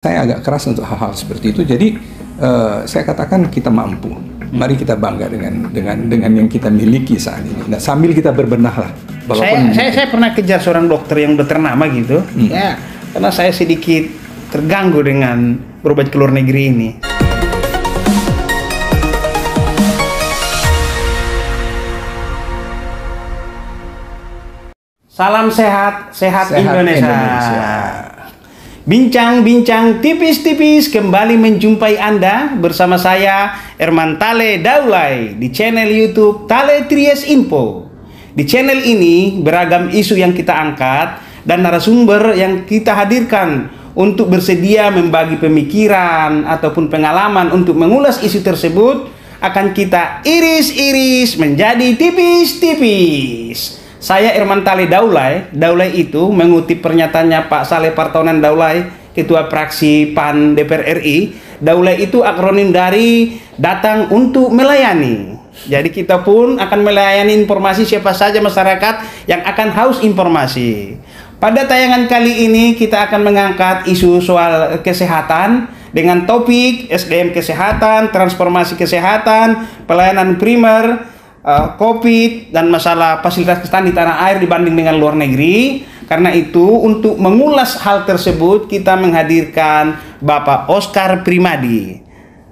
Saya agak keras untuk hal-hal seperti itu. Jadi saya katakan kita mampu. Mari kita bangga dengan yang kita miliki saat ini. Nah, sambil kita berbenah lah. Saya pernah kejar seorang dokter yang udah ternama gitu. Ya, karena saya sedikit terganggu dengan berobat ke luar negeri ini. Salam sehat Indonesia. Bincang-bincang tipis-tipis kembali menjumpai Anda bersama saya Erman Tale Daulay di channel YouTube Tale Tries Info. Di channel ini beragam isu yang kita angkat dan narasumber yang kita hadirkan untuk bersedia membagi pemikiran ataupun pengalaman untuk mengulas isu tersebut akan kita iris-iris menjadi tipis-tipis. Saya Erman Tale Daulay. Daulay itu mengutip pernyataannya Pak Saleh Partonan Daulay, Ketua Fraksi PAN DPR RI. Daulay itu akronim dari datang untuk melayani. Jadi kita pun akan melayani informasi siapa saja masyarakat yang akan haus informasi. Pada tayangan kali ini kita akan mengangkat isu soal kesehatan dengan topik SDM kesehatan, transformasi kesehatan, pelayanan primer, COVID, dan masalah fasilitas kesehatan di tanah air dibanding dengan luar negeri. Karena itu untuk mengulas hal tersebut kita menghadirkan Bapak Oscar Primadi.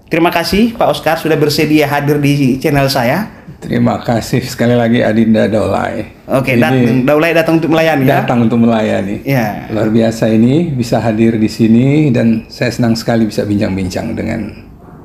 Terima kasih Pak Oscar sudah bersedia hadir di channel saya. Terima kasih sekali lagi Adinda Daulay. Oke, Daulay datang untuk melayani ya? Datang untuk melayani. Ya. Luar biasa ini bisa hadir di sini dan saya senang sekali bisa bincang-bincang dengan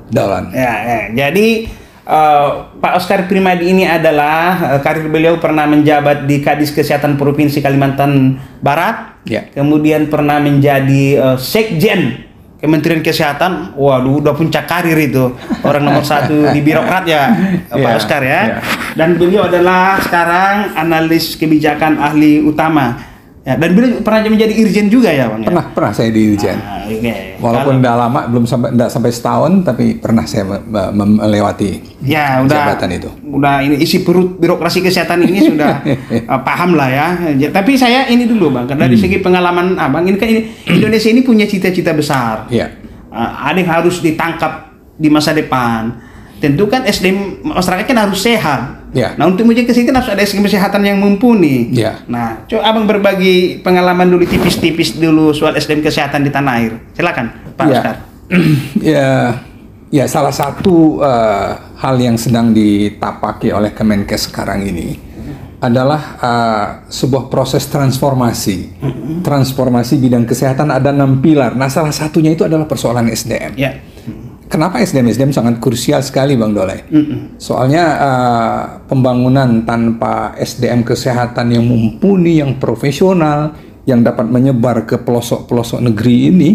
Daulan. Ya. Jadi Pak Oscar Primadi ini adalah karir beliau pernah menjabat di Kadis Kesehatan Provinsi Kalimantan Barat, kemudian pernah menjadi Sekjen Kementerian Kesehatan. Waduh, udah puncak karir itu, orang nomor satu di birokrat ya, Pak Oscar ya. Dan beliau adalah sekarang analis kebijakan ahli utama. Ya, dan beliau pernah menjadi irjen juga ya Bang? Pernah saya di irjen. Walaupun udah lama, belum sampai setahun, tapi pernah saya melewati jabatan itu. Udah ini isi perut birokrasi kesehatan ini sudah paham lah ya. Tapi saya ini dulu Bang, karena dari segi pengalaman Abang ini kan Indonesia ini punya cita-cita besar. Ada yang harus ditangkap di masa depan. Tentu kan SDM masyarakat kan harus sehat. Nah, untuk menjaga kesehatan harus ada SDM kesehatan yang mumpuni. Nah, coba Abang berbagi pengalaman dulu tipis-tipis dulu soal SDM kesehatan di tanah air. Silakan, Pak Oscar. Ya, salah satu hal yang sedang ditapaki oleh Kemenkes sekarang ini adalah sebuah proses transformasi. Transformasi bidang kesehatan ada 6 pilar. Nah, salah satunya itu adalah persoalan SDM. Kenapa SDM sangat krusial sekali Bang Daulay? Soalnya pembangunan tanpa SDM kesehatan yang mumpuni, yang profesional, yang dapat menyebar ke pelosok-pelosok negeri ini,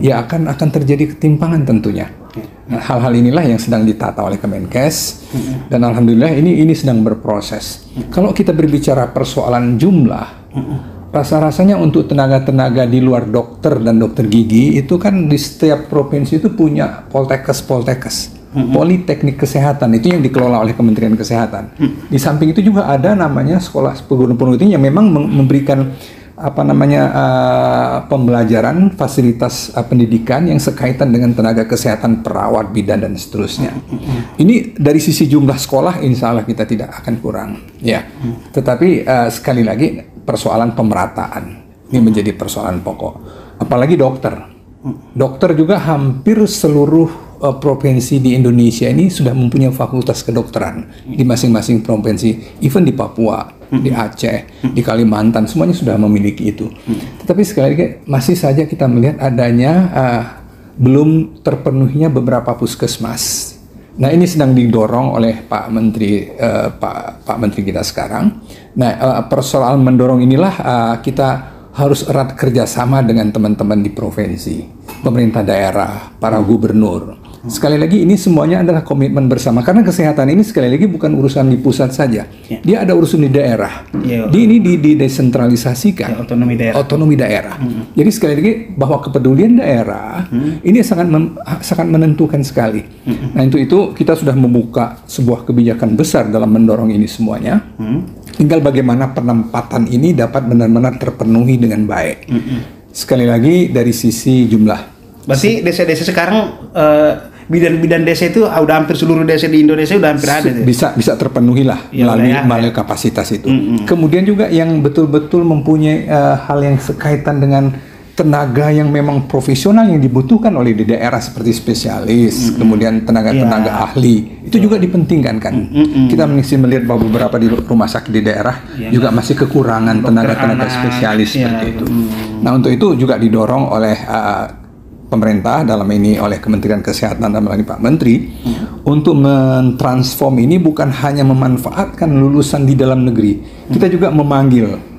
ya akan terjadi ketimpangan tentunya. Nah, hal-hal inilah yang sedang ditata oleh Kemenkes, dan alhamdulillah ini sedang berproses. Kalau kita berbicara persoalan jumlah, rasa-rasanya untuk tenaga-tenaga di luar dokter dan dokter gigi itu kan di setiap provinsi itu punya poltekkes, politeknik kesehatan itu yang dikelola oleh Kementerian Kesehatan. Di samping itu juga ada namanya sekolah perguruan tinggi yang memang memberikan pembelajaran fasilitas pendidikan yang sekaitan dengan tenaga kesehatan, perawat, bidan dan seterusnya. Ini dari sisi jumlah sekolah insya Allah kita tidak akan kurang. Tetapi sekali lagi persoalan pemerataan ini menjadi persoalan pokok. Apalagi dokter. Dokter juga hampir seluruh provinsi di Indonesia ini sudah mempunyai fakultas kedokteran di masing-masing provinsi, even di Papua, di Aceh, di Kalimantan, semuanya sudah memiliki itu. Tetapi sekali lagi masih saja kita melihat adanya belum terpenuhinya beberapa puskesmas. Nah, ini sedang didorong oleh Pak Menteri Pak Menteri kita sekarang. Nah, persoalan mendorong inilah kita harus erat kerjasama dengan teman-teman di provinsi, pemerintah daerah, para gubernur. Sekali lagi ini semuanya adalah komitmen bersama karena kesehatan ini sekali lagi bukan urusan di pusat saja, dia ada urusan di daerah. Ini didesentralisasikan, otonomi daerah. Jadi sekali lagi bahwa kepedulian daerah ini sangat menentukan sekali. Nah itu kita sudah membuka sebuah kebijakan besar dalam mendorong ini semuanya. Tinggal bagaimana penempatan ini dapat benar-benar terpenuhi dengan baik. Sekali lagi dari sisi jumlah Berarti desa-desa sekarang bidan-bidan desa itu udah hampir seluruh desa di Indonesia udah hampir ada. Bisa terpenuhi lah melalui kapasitas itu. Kemudian juga yang betul-betul mempunyai hal yang sekaitan dengan tenaga yang memang profesional yang dibutuhkan oleh di daerah seperti spesialis, kemudian tenaga ahli itu juga dipentingkan kan. Kita masih melihat bahwa beberapa di rumah sakit di daerah juga masih kekurangan tenaga spesialis seperti itu. Nah, untuk itu juga didorong oleh pemerintah, dalam ini oleh Kementerian Kesehatan dan melalui Pak Menteri, untuk mentransform ini bukan hanya memanfaatkan lulusan di dalam negeri, kita juga memanggil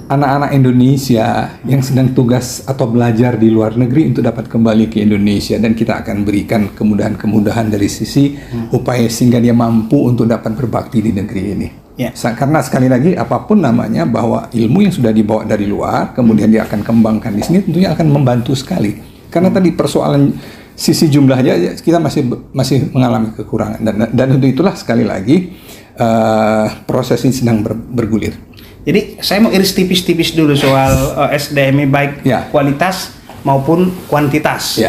anak-anak Indonesia yang sedang tugas atau belajar di luar negeri untuk dapat kembali ke Indonesia, dan kita akan berikan kemudahan-kemudahan dari sisi upaya sehingga dia mampu untuk dapat berbakti di negeri ini. Karena sekali lagi apapun namanya, bahwa ilmu yang sudah dibawa dari luar kemudian dia akan kembangkan di sini tentunya akan membantu sekali. Karena tadi persoalan sisi jumlahnya kita masih mengalami kekurangan, dan untuk itulah sekali lagi proses ini sedang bergulir. Jadi saya mau iris tipis-tipis dulu soal SDM baik kualitas maupun kuantitas.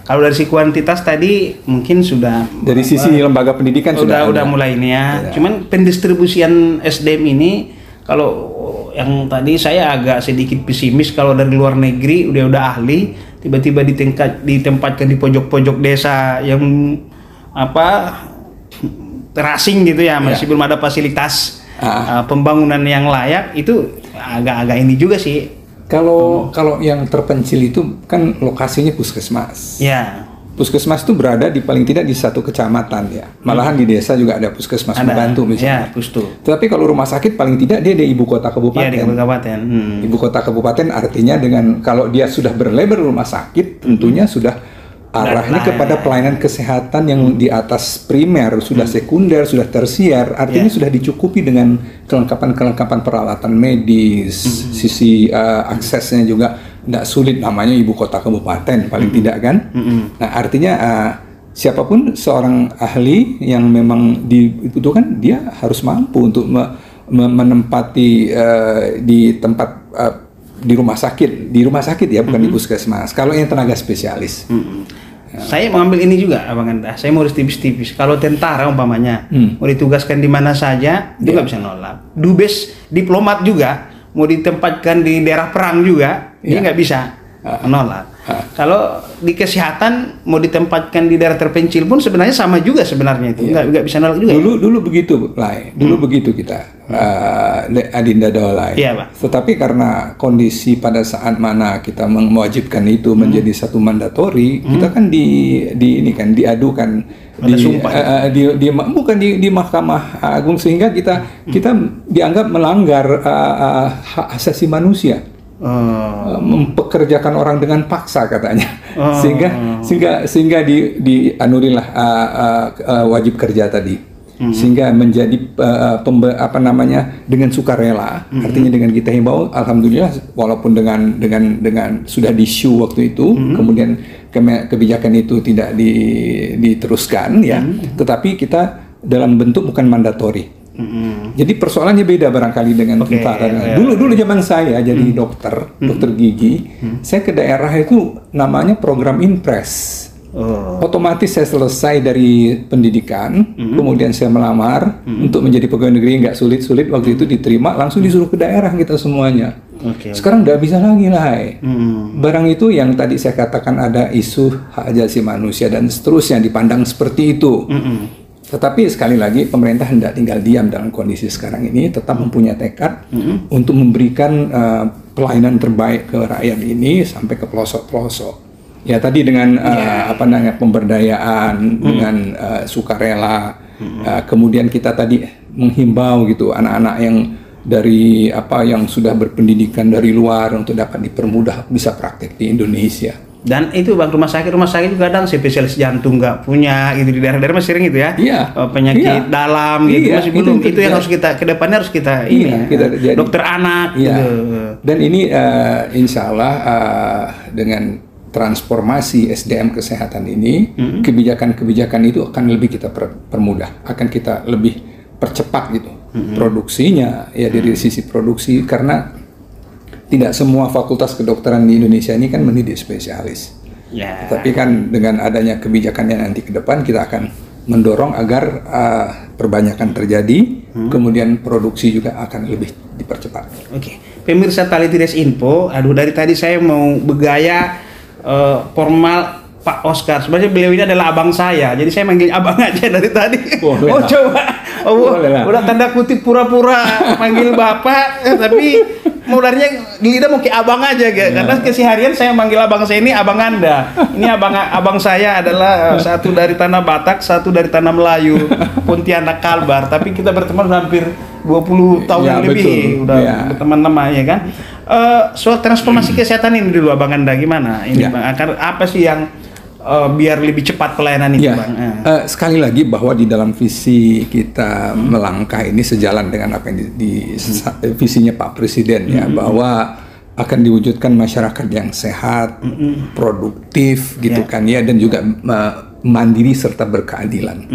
Kalau dari sisi kuantitas tadi mungkin sudah dari sisi lembaga pendidikan sudah mulai ini ya. Cuman pendistribusian SDM ini, kalau yang tadi saya agak sedikit pesimis, kalau dari luar negeri udah ahli tiba-tiba ditempatkan di pojok-pojok desa yang terasing gitu ya, masih belum ada fasilitas pembangunan yang layak, itu agak-agak ini juga sih. Kalau yang terpencil itu kan lokasinya puskesmas. Puskesmas itu berada di paling tidak di satu kecamatan ya. Malahan di desa juga ada puskesmas membantu misalnya. Tetapi kalau rumah sakit paling tidak dia di ibu kota kabupaten. Di kabupaten. Ibu kota kabupaten artinya dengan kalau dia sudah berlebar rumah sakit, tentunya sudah arahnya kepada pelayanan kesehatan yang di atas primer, sudah sekunder, sudah tersier, artinya sudah dicukupi dengan kelengkapan peralatan medis, sisi aksesnya juga tidak sulit, namanya ibu kota kabupaten paling tidak kan. Nah, artinya siapapun seorang ahli yang memang dibutuhkan, dia harus mampu untuk menempati di tempat di rumah sakit ya, bukan di puskesmas. Kalau yang tenaga spesialis. Saya mau ambil ini juga, Abang Anda. Saya mau urus tipis-tipis. Kalau tentara umpamanya mau ditugaskan di mana saja, dia nggak bisa nolak. Dubes diplomat juga mau ditempatkan di daerah perang juga, dia nggak bisa nolak. Kalau di kesehatan mau ditempatkan di daerah terpencil pun sebenarnya sama juga sebenarnya itu, nggak bisa nolak juga. Dulu begitu, Lai. Begitu kita, Adinda Daulay. Tetapi karena kondisi pada saat mana kita mewajibkan itu menjadi satu mandatori, kita kan diadukan di Mahkamah Agung, sehingga kita dianggap melanggar hak asasi manusia. Mempekerjakan orang dengan paksa katanya, sehingga dianurilah wajib kerja tadi, sehingga menjadi dengan sukarela, artinya dengan kita himbau, alhamdulillah walaupun dengan sudah di-issue waktu itu, kemudian kebijakan itu tidak diteruskan ya, tetapi kita dalam bentuk bukan mandatori. Jadi persoalannya beda barangkali dengan tentara. Dulu zaman saya jadi dokter gigi, saya ke daerah itu namanya program Impres. Otomatis saya selesai dari pendidikan, kemudian saya melamar untuk menjadi pegawai negeri, nggak sulit-sulit, waktu itu diterima, langsung disuruh ke daerah kita semuanya. Sekarang nggak bisa lagi lah. Barang itu yang tadi saya katakan ada isu hak asasi manusia dan seterusnya dipandang seperti itu. Tetapi sekali lagi pemerintah hendak tinggal diam dalam kondisi sekarang ini, tetap mempunyai tekad untuk memberikan pelayanan terbaik ke rakyat ini sampai ke pelosok-pelosok. Ya tadi dengan pemberdayaan, dengan sukarela, kemudian kita tadi menghimbau gitu anak-anak yang dari yang sudah berpendidikan dari luar untuk dapat dipermudah bisa praktek di Indonesia. Dan itu Bang, rumah sakit kadang spesialis jantung nggak punya, itu di daerah-daerah masih sering gitu ya. Penyakit dalam gitu masih belum. Itu yang harus kita kedepannya harus kita dokter anak gitu. Dan ini insya Allah dengan transformasi SDM kesehatan ini, kebijakan-kebijakan itu akan lebih kita permudah, akan kita lebih percepat gitu produksinya ya, dari sisi produksi, karena tidak semua fakultas kedokteran di Indonesia ini kan mendidik spesialis. Ya. Tapi kan dengan adanya kebijakannya nanti ke depan kita akan mendorong agar perbanyakan terjadi, kemudian produksi juga akan lebih dipercepat. Oke, pemirsa Tali Tires Info, dari tadi saya mau bergaya formal Pak Oscar. Sebenarnya beliau ini adalah abang saya, jadi saya manggil abang aja dari tadi. Udah tanda kutip pura-pura manggil bapak, tapi mulanya di lidah mau ke abang aja, karena keseharian saya manggil abang saya ini abang Anda. Ini abang saya adalah satu dari tanah Batak, satu dari tanah Melayu, Pontianak Kalbar. Tapi kita berteman hampir 20 tahun lebih, udah berteman lama ya kan. Soal transformasi kesehatan ini dulu abang Anda gimana? Ini Bang, apa sih yang biar lebih cepat pelayanan itu, Bang? Sekali lagi bahwa di dalam visi kita melangkah ini sejalan dengan apa yang visinya Pak Presiden ya, bahwa akan diwujudkan masyarakat yang sehat, produktif gitu kan ya, dan juga mandiri serta berkeadilan.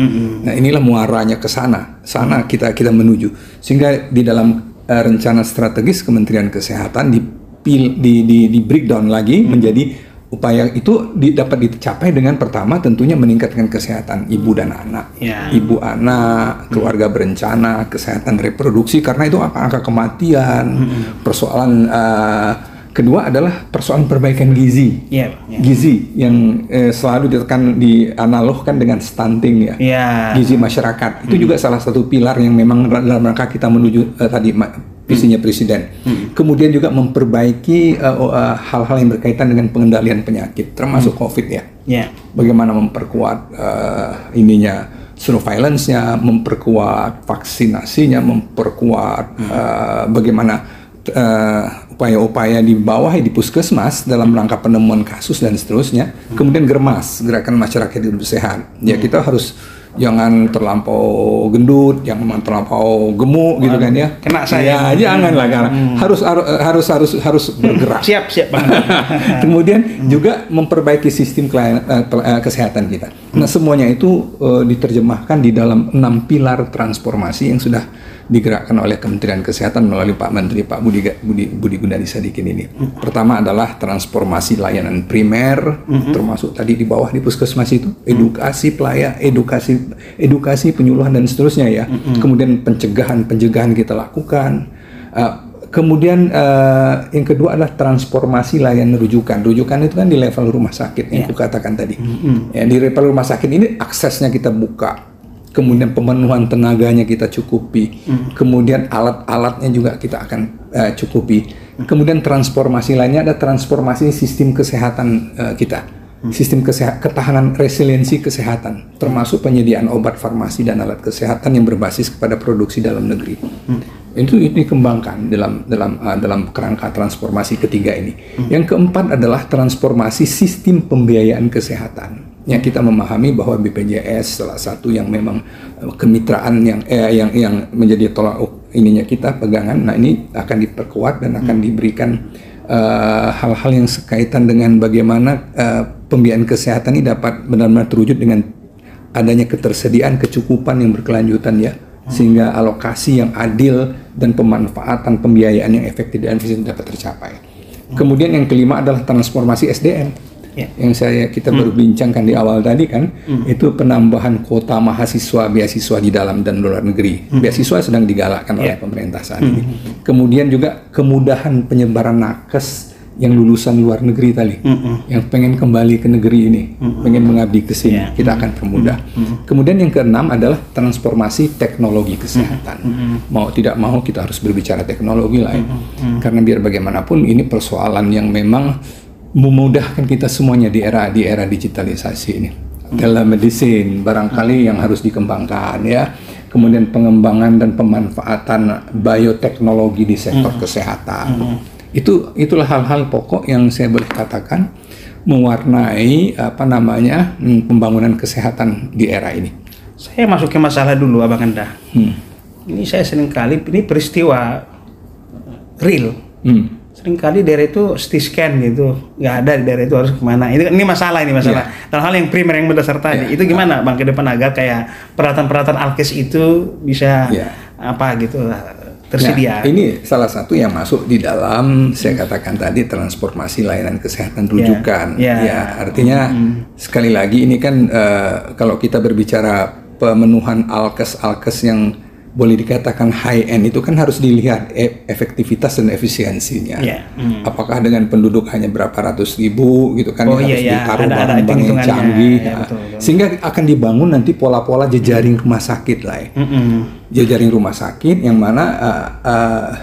Nah, inilah muaranya ke sana kita menuju, sehingga di dalam rencana strategis Kementerian Kesehatan di breakdown lagi menjadi upaya itu dapat dicapai dengan pertama tentunya meningkatkan kesehatan ibu dan anak, ibu anak, keluarga berencana, kesehatan reproduksi, karena itu angka kematian, persoalan kedua adalah persoalan perbaikan gizi, gizi yang selalu dianalogkan dengan stunting ya, gizi masyarakat itu juga salah satu pilar yang memang dalam rangka kita menuju tadi visinya Presiden. Kemudian juga memperbaiki hal-hal yang berkaitan dengan pengendalian penyakit, termasuk COVID ya. Bagaimana memperkuat surveillance-nya, memperkuat vaksinasinya, memperkuat bagaimana upaya-upaya di bawah di puskesmas dalam rangka penemuan kasus dan seterusnya. Kemudian Germas, gerakan masyarakat hidup sehat. Ya, kita harus jangan terlampau gendut, jangan terlampau gemuk gitu kan ya. Kena saya. Ya, janganlah, karena harus bergerak. Siap Bang. Kemudian juga memperbaiki sistem kesehatan kita. Nah, semuanya itu diterjemahkan di dalam 6 pilar transformasi yang sudah digerakkan oleh Kementerian Kesehatan melalui Pak Menteri Pak Budi Gunadi Sadikin ini. Pertama adalah transformasi layanan primer, termasuk tadi di bawah di puskesmas itu, edukasi penyuluhan dan seterusnya ya. Kemudian pencegahan kita lakukan. Kemudian yang kedua adalah transformasi layanan rujukan. Rujukan itu kan di level rumah sakit yang aku katakan tadi. Ya, di level rumah sakit ini aksesnya kita buka. Kemudian pemenuhan tenaganya kita cukupi, kemudian alat-alatnya juga kita akan cukupi. Kemudian transformasi lainnya ada transformasi sistem kesehatan kita, sistem ketahanan resiliensi kesehatan, termasuk penyediaan obat farmasi dan alat kesehatan yang berbasis kepada produksi dalam negeri. Itu dikembangkan dalam kerangka transformasi ketiga ini. Yang keempat adalah transformasi sistem pembiayaan kesehatan. Yang kita memahami bahwa BPJS salah satu yang memang kemitraan yang menjadi tolak ininya kita pegangan. Nah, ini akan diperkuat dan akan diberikan hal-hal yang sekaitan dengan bagaimana pembiayaan kesehatan ini dapat benar-benar terwujud dengan adanya ketersediaan kecukupan yang berkelanjutan ya, sehingga alokasi yang adil dan pemanfaatan pembiayaan yang efektif dan efisien dapat tercapai. Kemudian yang kelima adalah transformasi SDM. Yang kita baru bincangkan di awal tadi kan, itu penambahan kuota mahasiswa beasiswa di dalam dan luar negeri. Beasiswa sedang digalakkan oleh pemerintah saat ini. Kemudian juga kemudahan penyebaran nakes yang lulusan luar negeri tadi, yang pengen kembali ke negeri ini, pengen mengabdi ke sini, kita akan permudah. Kemudian yang keenam adalah transformasi teknologi kesehatan. Mau tidak mau kita harus berbicara teknologi lain, karena biar bagaimanapun ini persoalan yang memang memudahkan kita semuanya di era digitalisasi ini. Telemedicine barangkali yang harus dikembangkan ya. Kemudian pengembangan dan pemanfaatan bioteknologi di sektor kesehatan. Itulah hal-hal pokok yang saya boleh katakan mewarnai pembangunan kesehatan di era ini. Saya masuk ke masalah dulu Abang Anda. Ini saya seringkali ini peristiwa real. Seringkali daerah itu CT scan gitu, nggak ada di daerah itu, harus kemana? Ini masalah. Dalam hal yang primer yang mendasar tadi, itu gimana Bang ke depan agar kayak peralatan-peralatan alkes itu bisa apa gitu tersedia. Nah, ini salah satu yang masuk di dalam saya katakan tadi transformasi layanan kesehatan rujukan. Ya, artinya sekali lagi ini kan kalau kita berbicara pemenuhan alkes yang boleh dikatakan high end itu kan harus dilihat efektivitas dan efisiensinya. Apakah dengan penduduk hanya berapa ratus ribu gitu kan harus ditaruh barang-barang yang canggih, betul. Sehingga akan dibangun nanti pola-pola jejaring rumah sakit lah. Jejaring rumah sakit yang mana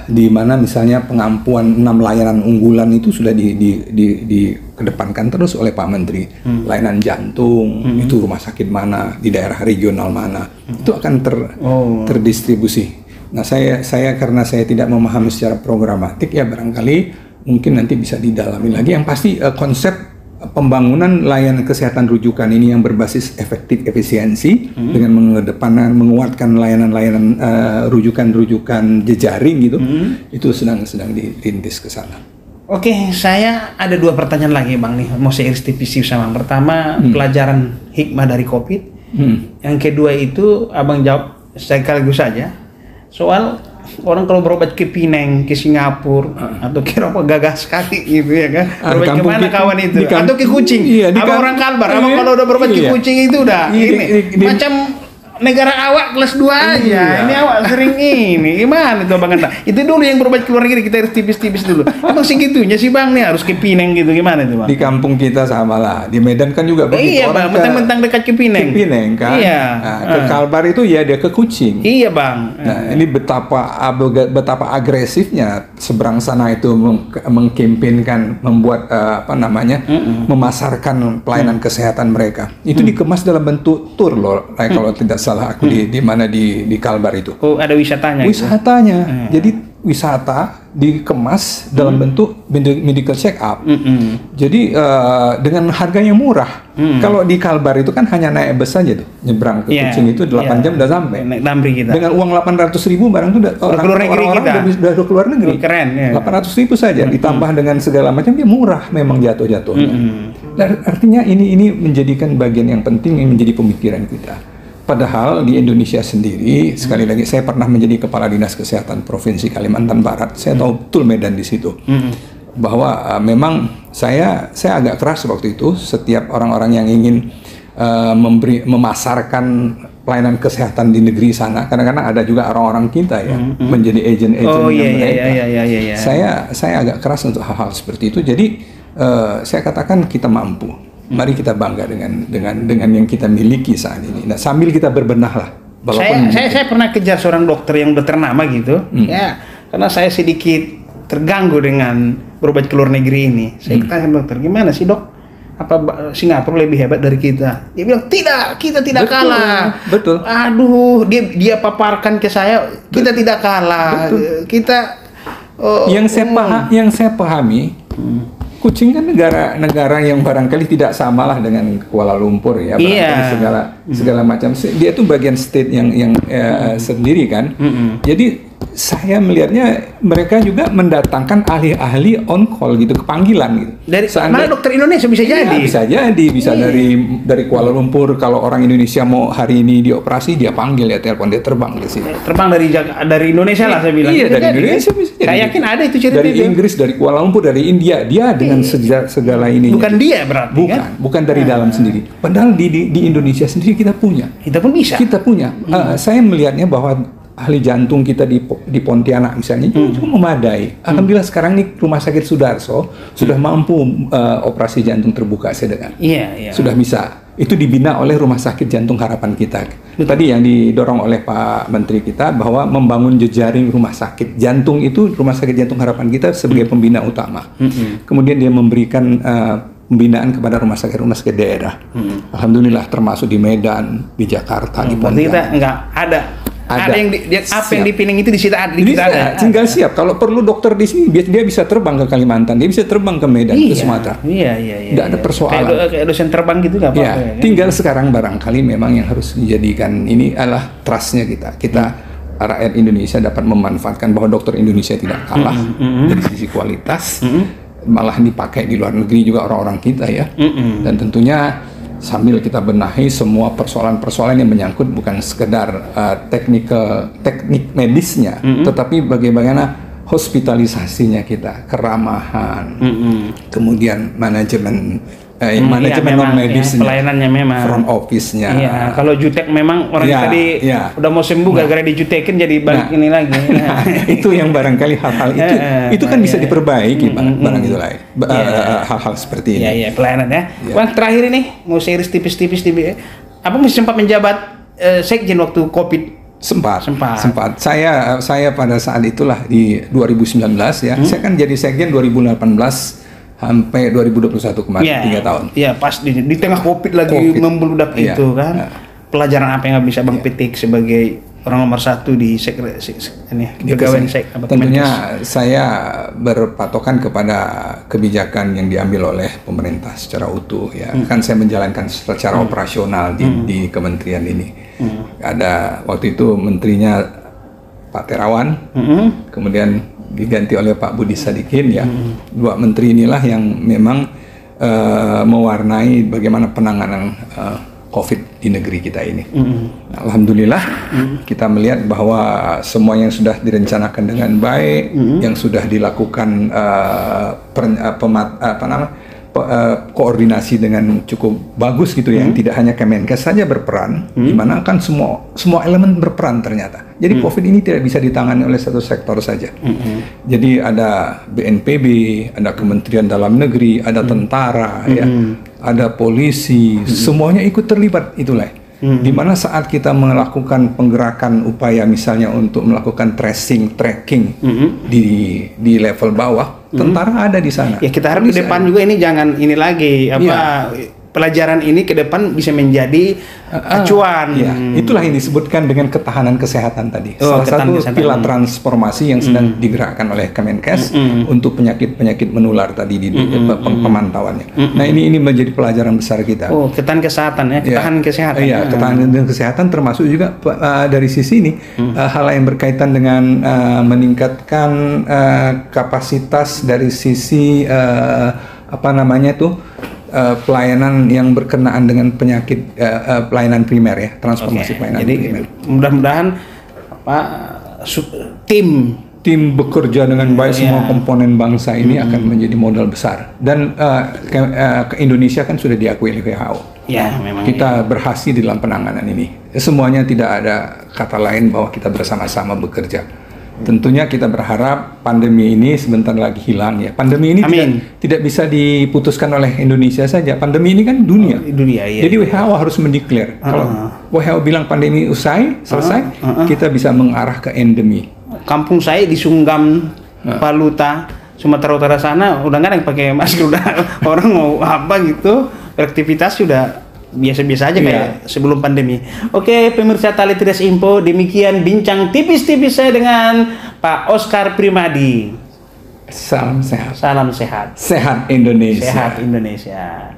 di mana misalnya pengampuan 6 layanan unggulan itu sudah dikedepankan terus oleh Pak Menteri. Layanan jantung itu rumah sakit mana di daerah regional mana itu akan terdistribusi. Nah saya karena saya tidak memahami secara programatik ya barangkali mungkin nanti bisa didalami lagi. Yang pasti konsep pembangunan layanan kesehatan rujukan ini yang berbasis efektif efisiensi dengan menguatkan layanan-layanan rujukan jejaring gitu, itu sedang dirintis ke sana. Oke, saya ada 2 pertanyaan lagi Bang nih, mau saya iris tipis sama. Pertama, pelajaran hikmah dari COVID. Yang kedua itu Abang jawab sekaligus saja soal orang kalau berobat ke Pineng, ke Singapura, atau ke Eropa gagah sekali gitu ya kan. Berobat kemana kawan itu? Atau ke Kucing. Abang orang Kalbar, abang kalau udah berobat ke Kucing itu udah macam negara awak kelas 2 aja. Ini awak sering ini. Gimana itu Abang Anda? Itu dulu yang berobat ke luar negeri, kita harus tipis-tipis dulu. Emang segitunya sih Bang nih harus ke Pineng gitu, gimana itu Bang? Di kampung kita sama lah. Di Medan kan juga begitu. Iya Bang, mentang-mentang dekat ke Pineng. Ke Pineng kan. Iya. Nah, ke Kalbar itu ya dia ke Kucing. Iya Bang. Nah, ini betapa agresifnya seberang sana itu mengkampanyekan, membuat memasarkan pelayanan kesehatan mereka. Itu dikemas dalam bentuk tur loh. Kalau tidak salah aku di mana di Kalbar itu. Oh, ada wisatanya. Wisatanya. Jadi wisata dikemas dalam bentuk medical check up. Jadi dengan harga yang murah. Kalau di Kalbar itu kan hanya naik bus saja tuh, nyebrang ke Kucing itu 8 jam udah sampai. Naik damri kita. Dengan uang 800.000 barang itu orang-orang udah keluar negeri. Keren ya. 800.000 saja ditambah dengan segala macam dia murah memang jatuhnya. Dan artinya ini menjadikan bagian yang penting yang menjadi pemikiran kita. Padahal di Indonesia sendiri, sekali lagi saya pernah menjadi Kepala Dinas Kesehatan Provinsi Kalimantan Barat. Saya tahu betul Medan di situ. Bahwa memang saya agak keras waktu itu. Setiap orang-orang yang ingin memasarkan pelayanan kesehatan di negeri sana, kadang-kadang ada juga orang-orang kita ya menjadi agent-agent mereka. Saya agak keras untuk hal-hal seperti itu. Jadi saya katakan kita mampu. Mari kita bangga dengan yang kita miliki saat ini. Nah, sambil kita berbenah lah. Saya pernah kejar seorang dokter yang udah ternama gitu, ya, karena saya sedikit terganggu dengan berobat ke luar negeri ini. Saya tanya dokter, gimana sih dok? Apa Singapura lebih hebat dari kita? Dia bilang tidak, kita tidak kalah. Betul. Aduh, dia paparkan ke saya, kita tidak kalah. Betul. Kita yang saya pahami. Kucing kan negara yang barangkali tidak samalah dengan Kuala Lumpur ya, barangkali segala macam. Dia tuh bagian state yang sendiri kan. Jadi saya melihatnya mereka juga mendatangkan ahli-ahli on call gitu, kepanggilan gitu. Dari mana dokter Indonesia bisa jadi? Bisa dari Kuala Lumpur. Kalau orang Indonesia mau hari ini dioperasi, dia panggil ya, telepon, dia terbang ke sini. Terbang dari Indonesia lah saya bilang. Iya, dari Indonesia bisa jadi. Saya yakin ada itu cerita dari Inggris, dari Kuala Lumpur, dari India, dia dengan segala ini. Bukan dia berarti bukan dari dalam sendiri. Padahal di Indonesia sendiri kita punya. Kita pun bisa. Kita punya. Saya melihatnya bahwa ahli jantung kita di Pontianak misalnya cukup memadai. Alhamdulillah sekarang nih Rumah Sakit Sudarso sudah mampu operasi jantung terbuka sedengan. Sudah bisa. Itu dibina oleh Rumah Sakit Jantung Harapan Kita. Tadi yang didorong oleh Pak Menteri kita bahwa membangun jejaring rumah sakit jantung itu Rumah Sakit Jantung Harapan Kita sebagai pembina utama. Kemudian dia memberikan pembinaan kepada rumah sakit daerah. Alhamdulillah termasuk di Medan, di Jakarta, di Pontianak. Kita enggak ada yang di Pineng itu di situ ada. Tinggal siap. Kalau perlu dokter di sini, dia bisa terbang ke Kalimantan, dia bisa terbang ke Medan, ke Sumatera. Tidak ada persoalan. Kayak dosen terbang gitu nggak apa-apa. Ya, tinggal sekarang barangkali memang yang harus dijadikan ini adalah trustnya kita. Rakyat Indonesia dapat memanfaatkan bahwa dokter Indonesia tidak kalah dari sisi kualitas, malah dipakai di luar negeri juga orang-orang kita ya. Dan tentunya sambil kita benahi semua persoalan-persoalan yang menyangkut bukan sekedar teknik medisnya, tetapi bagaimana hospitalisasinya kita, keramahan, kemudian manajemen non medisnya, pelayanannya memang, front office-nya. Iya, kalau jutek memang orang tadi udah mau sembuh gara-gara dijutekin jadi balik ini lagi. Itu yang barangkali hal-hal itu kan bisa diperbaiki barang itu lain. Hal-hal seperti ini. Iya, pelayanan ya. Bang, terakhir ini mau series tipis-tipis apa masih sempat menjabat sekjen waktu Covid? Sempat. Saya pada saat itulah di 2019 ya. Saya kan jadi sekjen 2018 sampai 2021 kemarin, 3 tahun. Iya, pas di tengah COVID lagi membludak itu kan. Pelajaran apa yang bisa Bang petik sebagai orang nomor 1 di pegawai Tentunya saya berpatokan kepada kebijakan yang diambil oleh pemerintah secara utuh ya. Kan saya menjalankan secara operasional di kementerian ini. Ada waktu itu menterinya Pak Terawan, kemudian diganti oleh Pak Budi Sadikin ya. Dua menteri inilah yang memang mewarnai bagaimana penanganan COVID di negeri kita ini. Alhamdulillah kita melihat bahwa semua yang sudah direncanakan dengan baik, yang sudah dilakukan koordinasi dengan cukup bagus gitu ya, yang tidak hanya Kemenkes saja berperan, di mana kan semua elemen berperan ternyata. Jadi COVID ini tidak bisa ditangani oleh satu sektor saja. Jadi ada BNPB, ada Kementerian Dalam Negeri, ada tentara, ya, ada polisi, semuanya ikut terlibat itulah. Di mana saat kita melakukan penggerakan upaya misalnya untuk melakukan tracking di level bawah, tentara ada di sana. Ya kita harap ke depan juga ini jangan ini lagi pelajaran ini ke depan bisa menjadi acuan. Itulah yang disebutkan dengan ketahanan kesehatan tadi. Salah satu pilar transformasi yang sedang digerakkan oleh Kemenkes untuk penyakit-penyakit menular tadi di pemantauannya. Nah ini menjadi pelajaran besar kita. Ketahanan kesehatan ya, ketahanan kesehatan. Iya, ketahanan kesehatan termasuk juga dari sisi ini hal yang berkaitan dengan meningkatkan kapasitas dari sisi pelayanan yang berkenaan dengan penyakit pelayanan primer ya, transformasi pelayanan primer. Mudah-mudahan tim bekerja dengan baik, semua komponen bangsa ini akan menjadi modal besar, dan Indonesia kan sudah diakui oleh WHO. Ya, memang kita berhasil di dalam penanganan ini. Semuanya tidak ada kata lain bahwa kita bersama-sama bekerja. Tentunya kita berharap pandemi ini sebentar lagi hilang ya. Pandemi ini tidak bisa diputuskan oleh Indonesia saja. Pandemi ini kan dunia. Jadi WHO harus mendeklar. Kalau WHO bilang pandemi selesai, kita bisa mengarah ke endemi. Kampung saya di Sunggam, Paluta, Sumatera Utara sana udah nggak ada yang pakai masker, udah orang mau apa gitu, beraktivitas sudah biasa-biasa aja kayak sebelum pandemi. Oke, pemirsa Tali Tres Info, demikian bincang tipis-tipis saya dengan Pak Oscar Primadi. Salam sehat. Salam sehat. Sehat Indonesia. Sehat Indonesia.